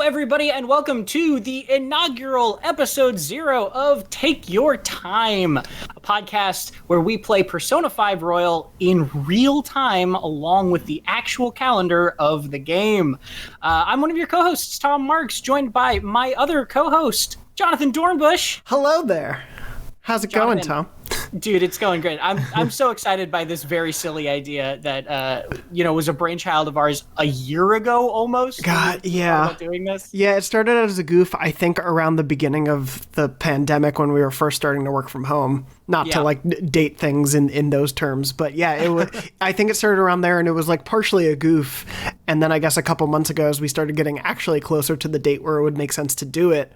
everybody, and welcome to the inaugural episode 0 of Take Your Time, a podcast where we play Persona 5 Royal in real time along with the actual calendar of the game. I'm one of your co-hosts, Tom Marks, joined by my other co-host, Jonathan Dornbush. Hello there. How's it going, Tom? Dude, it's going great. I'm so excited by this very silly idea that was a brainchild of ours a year ago almost. God, yeah. About doing this. Yeah, it started out as a goof, I think, around the beginning of the pandemic when we were first starting to work from home. Not to date things in those terms, but yeah, it was, I think it started around there, and it was like partially a goof. And then I guess a couple months ago, as we started getting actually closer to the date where it would make sense to do it,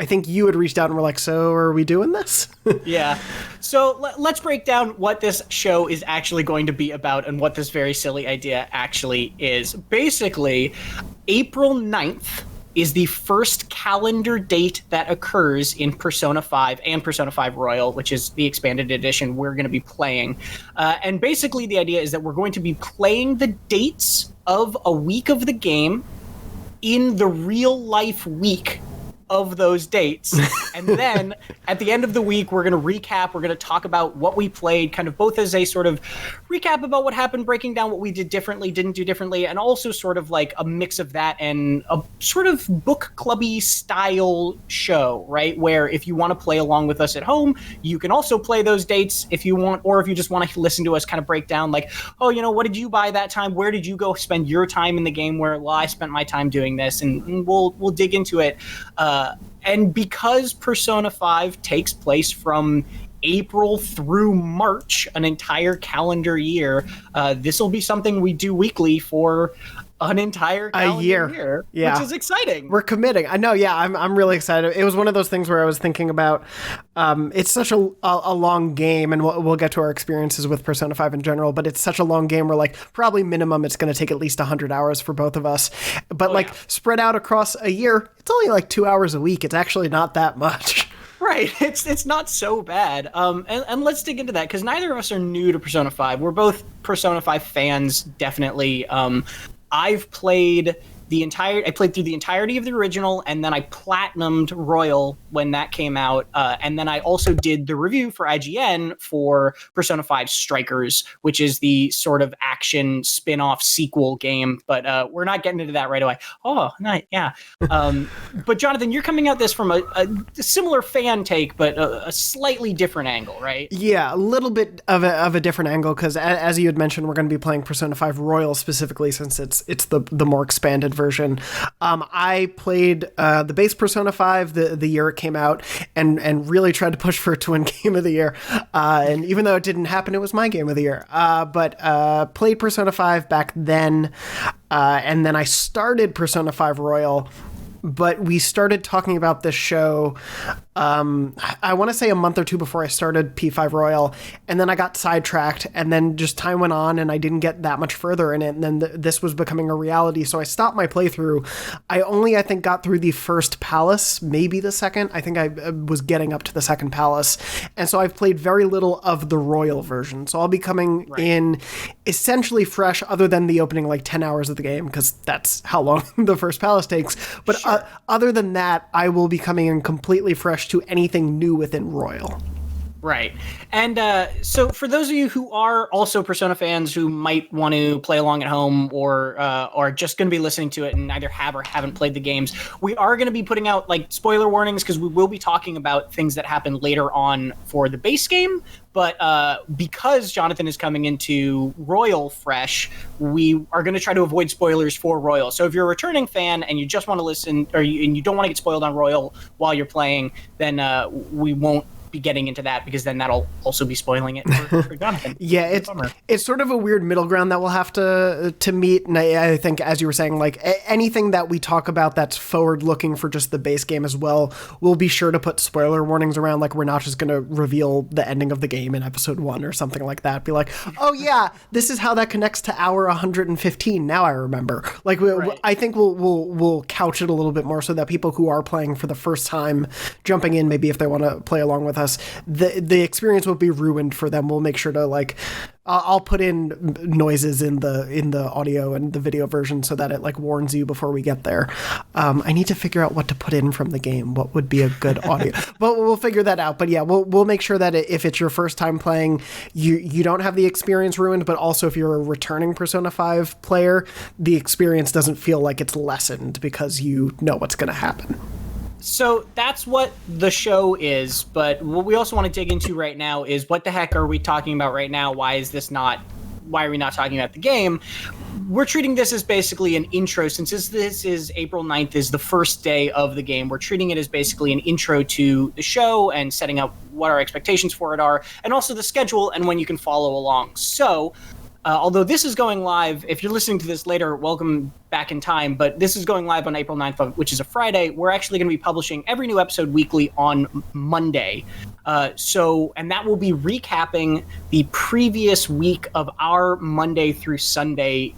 I think you had reached out and were like, "So are we doing this?" Yeah. So let's break down what this show is actually going to be about and what this very silly idea actually is. Basically, April 9th is the first calendar date that occurs in Persona 5 and Persona 5 Royal, which is the expanded edition we're going to be playing. And basically the idea is that we're going to be playing the dates of a week of the game in the real life week of those dates. And then at the end of the week, we're going to recap. We're going to talk about what we played, kind of both as a sort of recap about what happened, breaking down what we did differently, didn't do differently, and also sort of like a mix of that and a sort of book clubby style show, right? Where if you want to play along with us at home, you can also play those dates if you want, or if you just want to listen to us kind of break down like, oh, what did you buy that time? Where did you go spend your time in the game? Well, I spent my time doing this, and we'll dig into it. And because Persona 5 takes place from April through March, an entire calendar year, this will be something we do weekly for an entire calendar year, yeah. Which is exciting. We're committing. I know, yeah, I'm really excited. It was one of those things where I was thinking about, it's such a long game, and we'll get to our experiences with Persona 5 in general, but it's such a long game where, like, probably minimum it's going to take at least 100 hours for both of us. But, spread out across a year, it's only like 2 hours a week. It's actually not that much. Right, it's not so bad. And let's dig into that, because neither of us are new to Persona 5. We're both Persona 5 fans, definitely. I played through the entirety of the original, and then I platinumed Royal when that came out, and then I also did the review for IGN for Persona 5 Strikers, which is the sort of action spin-off sequel game, but we're not getting into that right away. Oh, nice, yeah. But Jonathan, you're coming at this from a similar fan take, but a slightly different angle, right? Yeah, a little bit of a different angle, because as you had mentioned, we're going to be playing Persona 5 Royal specifically, since it's the more expanded version. I played the base Persona 5 the year it came out, and really tried to push for it to win Game of the Year. And even though it didn't happen, it was my Game of the Year. But played Persona 5 back then, and then I started Persona 5 Royal. But we started talking about this show, I want to say a month or two before I started P5 Royal, and then I got sidetracked, and then just time went on, and I didn't get that much further in it, and then this was becoming a reality, so I stopped my playthrough. I think got through the first palace, maybe the second. I think I was getting up to the second palace, and so I've played very little of the Royal version, so I'll be coming in essentially fresh, other than the opening 10 hours of the game, because that's how long the first palace takes, but other than that, I will be coming in completely fresh to anything new within Royal. Right. And so for those of you who are also Persona fans who might want to play along at home or are just going to be listening to it and either have or haven't played the games, we are going to be putting out spoiler warnings, because we will be talking about things that happen later on for the base game. But because Jonathan is coming into Royal fresh, we are going to try to avoid spoilers for Royal. So if you're a returning fan and you just want to listen, and you don't want to get spoiled on Royal while you're playing, then we won't be getting into that, because then that'll also be spoiling it for Jonathan. Yeah, it's sort of a weird middle ground that we'll have to meet, and I think, as you were saying, anything that we talk about that's forward-looking for just the base game as well, we'll be sure to put spoiler warnings around. We're not just going to reveal the ending of the game in episode 1 or something like that. Be like, oh yeah, this is how that connects to hour 115. Now I remember. I think we'll couch it a little bit more so that people who are playing for the first time, jumping in, maybe if they want to play along with us, the experience won't be ruined for them. We'll make sure to I'll put in noises in the audio and the video version so that it like warns you before we get there. I need to figure out what to put in from the game. What would be a good audio? But we'll figure that out. But yeah, we'll make sure that if it's your first time playing, you don't have the experience ruined. But also, if you're a returning Persona 5 player, the experience doesn't feel like it's lessened because you know what's going to happen. So that's what the show is, but what we also want to dig into right now is what the heck are we talking about right now? Why are we not talking about the game? We're treating this as basically an intro. Since this is April 9th is the first day of the game, we're treating it as basically an intro to the show and setting up what our expectations for it are, and also the schedule and when you can follow along. So although this is going live, if you're listening to this later, welcome back in time, but this is going live on April 9th, which is a Friday. We're actually going to be publishing every new episode weekly on Monday. And that will be recapping the previous week of our Monday through Sunday,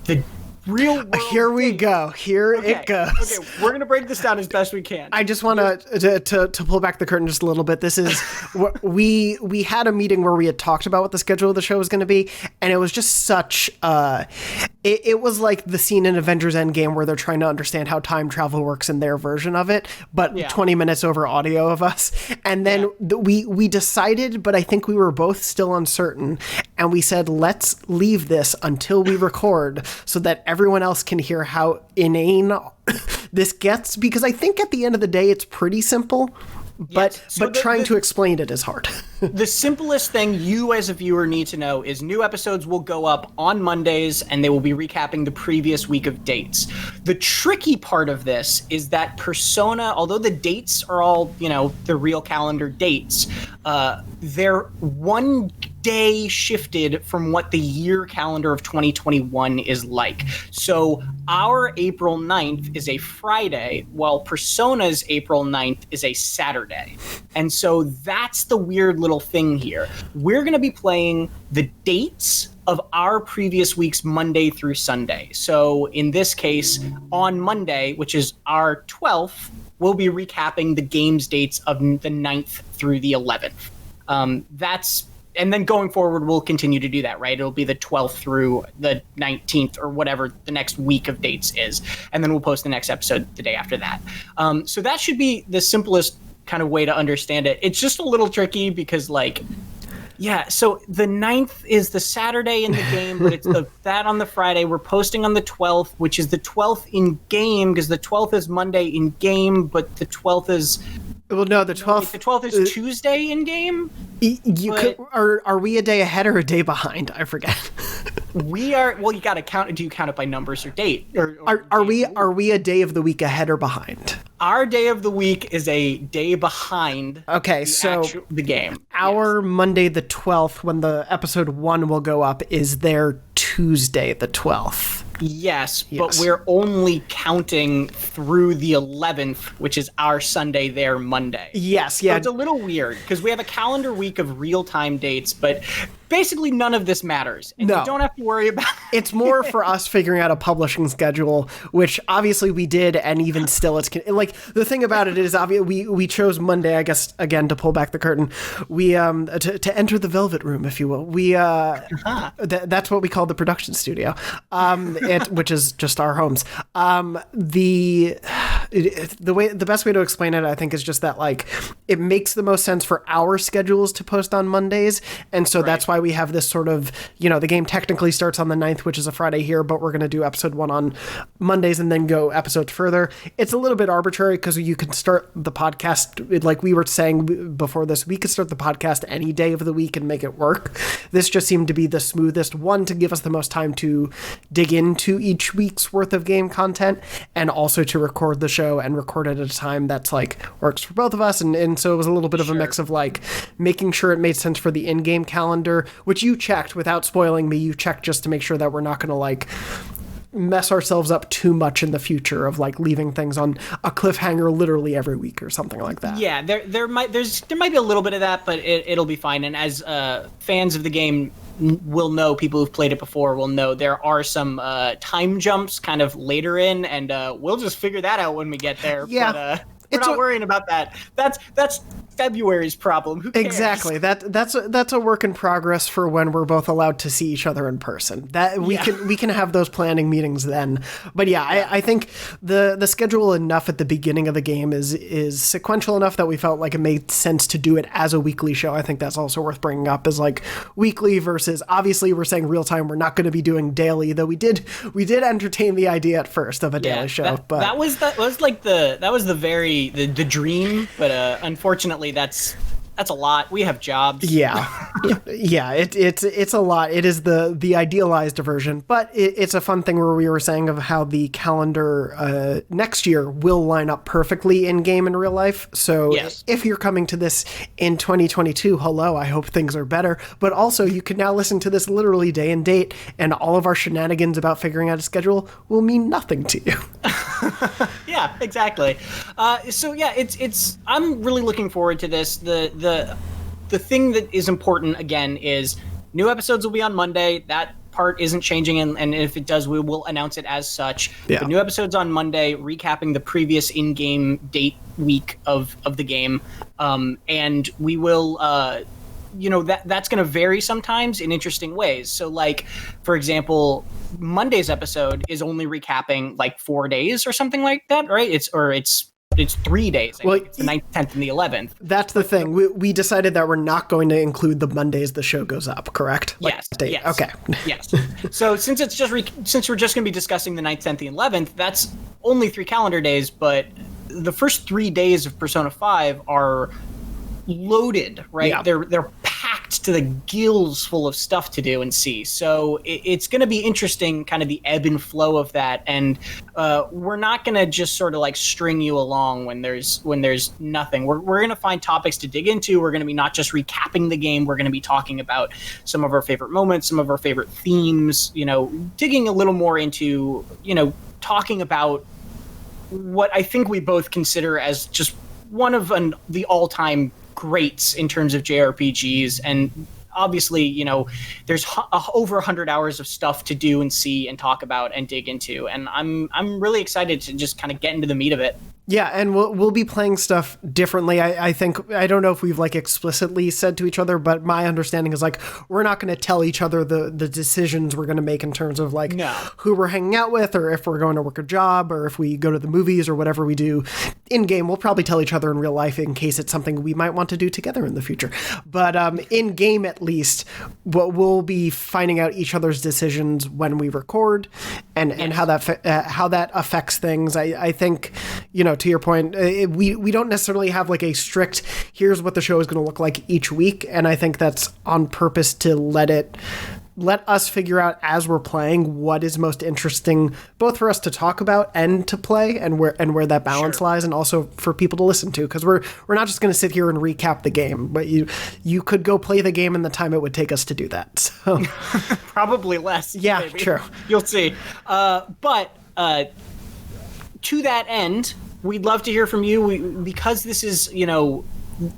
the real world. Here we go. It goes. Okay, we're going to break this down as best we can. I just want to pull back the curtain just a little bit. This is we had a meeting where we had talked about what the schedule of the show was going to be, and it was just such it was like the scene in Avengers Endgame where they're trying to understand how time travel works in their version of it, but 20 minutes over audio of us. And then we decided, but I think we were both still uncertain, and we said, let's leave this until we record so that everyone else can hear how inane this gets, because I think at the end of the day, it's pretty simple. But trying to explain it is hard. The simplest thing you as a viewer need to know is new episodes will go up on Mondays, and they will be recapping the previous week of dates. The tricky part of this is that Persona, although the dates are all, the real calendar dates, they're one day shifted from what the year calendar of 2021 is like. So our April 9th is a Friday, while Persona's April 9th is a Saturday. And so that's the weird little thing here. We're going to be playing the dates of our previous week's Monday through Sunday. So in this case, on Monday, which is our 12th, we'll be recapping the game's dates of the 9th through the 11th. And then going forward, we'll continue to do that, right? It'll be the 12th through the 19th or whatever the next week of dates is. And then we'll post the next episode the day after that. So that should be the simplest kind of way to understand it. It's just a little tricky because, so the 9th is the Saturday in the game, but it's that on the Friday. We're posting on the 12th, which is the 12th in game, because the 12th is Monday in game, but the 12th is... Well, no, the 12th... The 12th is Tuesday in game? Are we a day ahead or a day behind? I forget. We are... Well, you got to count... Do you count it by numbers or date? Are we a day of the week ahead or behind? Our day of the week is a day behind the game. Our Monday the 12th, when the episode 1 will go up, is their Tuesday the 12th. Yes, but we're only counting through the 11th, which is our Sunday, their Monday. Yes, yeah. So it's a little weird because we have a calendar week of real-time dates, but basically none of this matters. And you don't have to worry about it. It's more for us figuring out a publishing schedule, which obviously we did, and even still it's... the thing about it is, obviously, we chose Monday, I guess, again, to pull back the curtain. We, to enter the Velvet Room, if you will. We, that's what we call the production studio. Which is just our homes. The best way to explain it, I think, is just that it makes the most sense for our schedules to post on Mondays, and so that's why we have this sort of, the game technically starts on the 9th, which is a Friday here, but we're going to do episode 1 on Mondays and then go episodes further. It's a little bit arbitrary because you can start the podcast, like we were saying before this, we could start the podcast any day of the week and make it work. This just seemed to be the smoothest one to give us the most time to dig into each week's worth of game content, and also to record the show and record it at a time that's works for both of us. And so it was a little bit of a mix of making sure it made sense for the in-game calendar, which you checked without spoiling me. You checked just to make sure that we're not going to mess ourselves up too much in the future of leaving things on a cliffhanger literally every week or something like that. Yeah, there might be a little bit of that, but it'll be fine. And as fans of the game will know, people who've played it before will know, there are some time jumps kind of later in, and we'll just figure that out when we get there. Yeah. But we're not worrying about that. That's February's problem. Who cares? Exactly. That's a work in progress for when we're both allowed to see each other in person. That we can have those planning meetings then. But I think the schedule enough at the beginning of the game is sequential enough that we felt like it made sense to do it as a weekly show. I think that's also worth bringing up, is like weekly versus, obviously we're saying real time. We're not going to be doing daily, though we did entertain the idea at first of a daily show. But that was the dream. But unfortunately, that's a lot. We have jobs. Yeah. It's a lot. It is the idealized version, but it's a fun thing where we were saying of how the calendar next year will line up perfectly in game and real life. So if you're coming to this in 2022, hello, I hope things are better. But also you can now listen to this literally day and date, and all of our shenanigans about figuring out a schedule will mean nothing to you. Yeah, exactly. It's I'm really looking forward to this. The thing that is important, again, is new episodes will be on Monday. That part isn't changing, and if it does, we will announce it as such. Yeah. The new episodes on Monday, recapping the previous in-game date week of the game, and we will... that's going to vary sometimes in interesting ways. So, like, for example, Monday's episode is only recapping like 4 days or something like that, right? It's 3 days. I think it's the 9th, 10th, and the 11th. That's the thing. We decided that we're not going to include the Mondays the show goes up, correct? Yes. Okay. Yes. So since we're just going to be discussing the 9th, 10th, and 11th, that's only 3 calendar days, but the first 3 days of Persona 5 are loaded, right? Yeah. They're packed to the gills full of stuff to do and see. So it's going to be interesting, kind of the ebb and flow of that. And we're not going to just sort of like string you along when there's nothing. We're going to find topics to dig into. We're going to be not just recapping the game. We're going to be talking about some of our favorite moments, some of our favorite themes, digging a little more into, talking about what I think we both consider as just one of the all-time greats in terms of JRPGs. And obviously, there's over 100 hours of stuff to do and see and talk about and dig into. And I'm really excited to just kind of get into the meat of it. Yeah, and we'll be playing stuff differently. I think, I don't know if we've like explicitly said to each other, but my understanding is like we're not going to tell each other the decisions we're going to make in terms of like who we're hanging out with, or if we're going to work a job, or if we go to the movies, or whatever we do in game. We'll probably tell each other in real life in case it's something we might want to do together in the future. But in game, at least, we'll be finding out each other's decisions when we record, and how that affects things. I think, to your point, we don't necessarily have like a strict, here's what the show is going to look like each week. And I think that's on purpose to let us figure out as we're playing what is most interesting, both for us to talk about and to play, and where that balance lies, and also for people to listen to, because we're not just going to sit here and recap the game, but you could go play the game in the time it would take us to do that. So probably less. Yeah, maybe. True. You'll see. But to that end, we'd love to hear from you, because this is,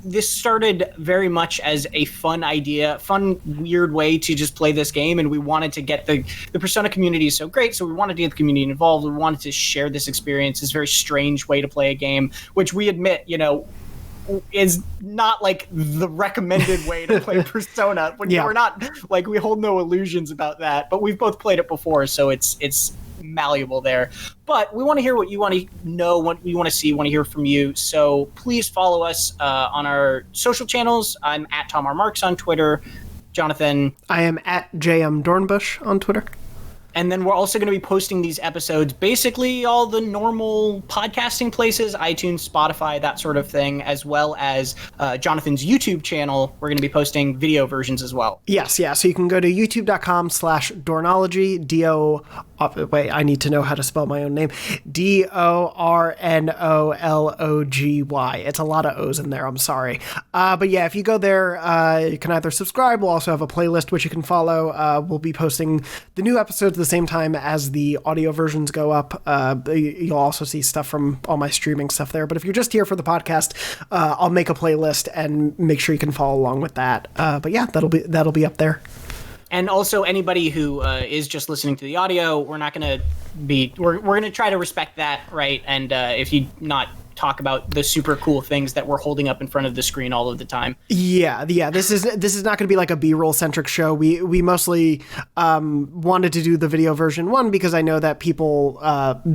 this started very much as a fun idea, fun, weird way to just play this game. And we wanted to get the Persona community is so great. So we wanted to get the community involved. We wanted to share this experience, this very strange way to play a game, which we admit, is not like the recommended way to play Persona. We're not like, we hold no illusions about that, but we've both played it before. So it's malleable there. But we want to hear what you want to know, what you want to see, want to hear from you. So please follow us on our social channels. I'm at Tom R. Marks on Twitter. Jonathan. I am at JM Dornbush on Twitter. And then we're also going to be posting these episodes, basically all the normal podcasting places, iTunes, Spotify, that sort of thing, as well as Jonathan's YouTube channel. We're going to be posting video versions as well. Yes, yeah. So you can go to youtube.com/Dornology, wait, I need to know how to spell my own name. DORNOLOGY. It's a lot of O's in there. I'm sorry. But yeah, if you go there, you can either subscribe. We'll also have a playlist which you can follow. We'll be posting the new episodes at the same time as the audio versions go up. You'll also see stuff from all my streaming stuff there. But if you're just here for the podcast, I'll make a playlist and make sure you can follow along with that. But yeah, that'll be up there. And also anybody who is just listening to the audio, we're going to try to respect that, right? And if you're not talk about the super cool things that we're holding up in front of the screen all of the time. Yeah. This is not going to be like a B-roll centric show. We mostly wanted to do the video version, one, because I know that people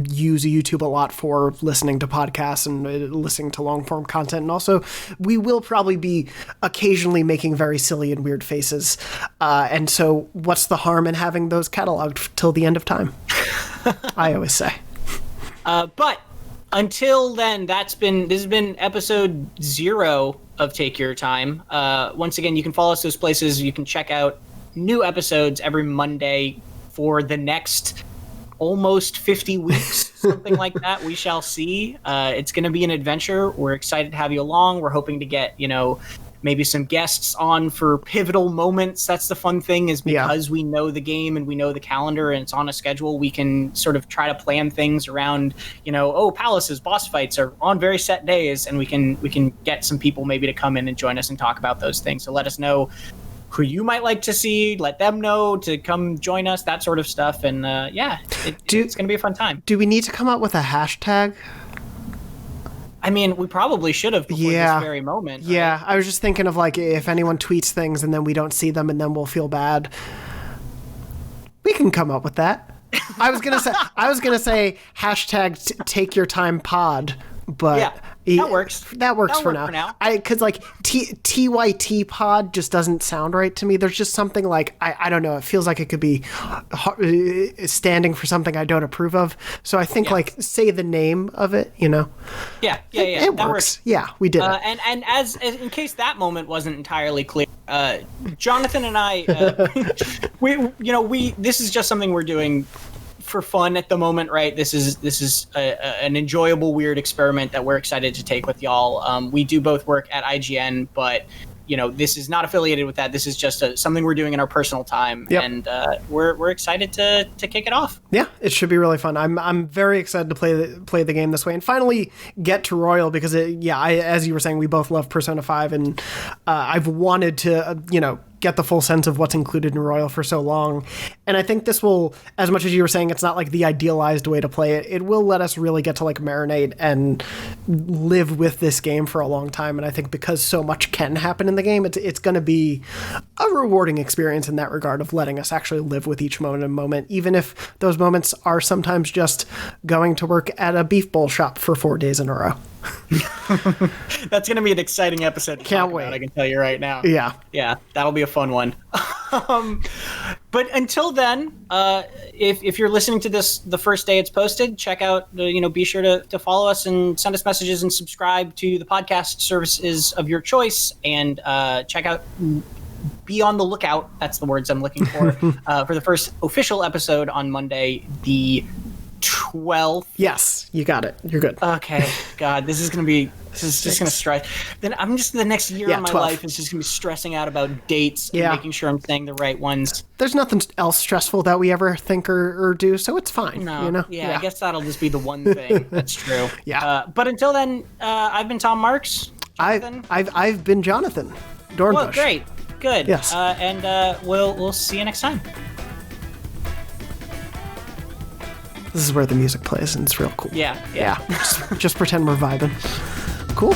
use YouTube a lot for listening to podcasts and listening to long form content, and also we will probably be occasionally making very silly and weird faces, and so what's the harm in having those cataloged till the end of time? I always say. But until then, this has been episode 0 of Take Your Time. Once again, you can follow us those places. You can check out new episodes every Monday for the next almost 50 weeks, something like that. We shall see. It's going to be an adventure. We're excited to have you along. We're hoping to get, maybe some guests on for pivotal moments. That's the fun thing, is because we know the game and we know the calendar and it's on a schedule, we can sort of try to plan things around, palaces, boss fights are on very set days, and we can get some people maybe to come in and join us and talk about those things. So let us know who you might like to see, let them know to come join us, that sort of stuff. And it's going to be a fun time. Do we need to come up with a hashtag? I mean, we probably should have before this very moment. Yeah, right? I was just thinking of like if anyone tweets things and then we don't see them and then we'll feel bad. We can come up with that. I was gonna say hashtag take your time pod, but that works. That works for now. Because like TYT pod just doesn't sound right to me. There's just something like I don't know. It feels like it could be standing for something I don't approve of. So I think like say the name of it. Yeah. It that works. Yeah, we did it. And as in case that moment wasn't entirely clear, Jonathan and I, we this is just something we're doing for fun at the moment, right? This is an enjoyable, weird experiment that we're excited to take with y'all. We do both work at IGN, but this is not affiliated with that. This is just something we're doing in our personal time, and we're excited to kick it off. Yeah, it should be really fun. I'm very excited to play the game this way and finally get to Royal, because as you were saying, we both love Persona 5, and I've wanted to get the full sense of what's included in Royal for so long. And I think this will, as much as you were saying, it's not like the idealized way to play it. It will let us really get to like marinate and live with this game for a long time. And I think because so much can happen in the game, it's going to be a rewarding experience in that regard of letting us actually live with each moment, even if those moments are sometimes just going to work at a beef bowl shop for 4 days in a row. That's going to be an exciting episode to Can't talk wait. about, I can tell you right now. Yeah, that'll be a fun one. But until then, if you're listening to this the first day it's posted, check out, be sure to follow us and send us messages and subscribe to the podcast services of your choice, and check out, be on the lookout, that's the words I'm looking for the first official episode on Monday, the 12th. Yes, you got it. You're good. Okay. God, this is just going to stress. Then I'm just, the next year of my 12. life is just going to be stressing out about dates and making sure I'm saying the right ones. There's nothing else stressful that we ever think or do, so it's fine. No. Yeah, I guess that'll just be the one thing. That's true. Yeah. But until then, I've been Tom Marks. Jonathan. I've been Jonathan Dornbush. Well, great. Good. Yes. And we'll see you next time. This is where the music plays, and it's real cool. Yeah. Just pretend we're vibing. Cool.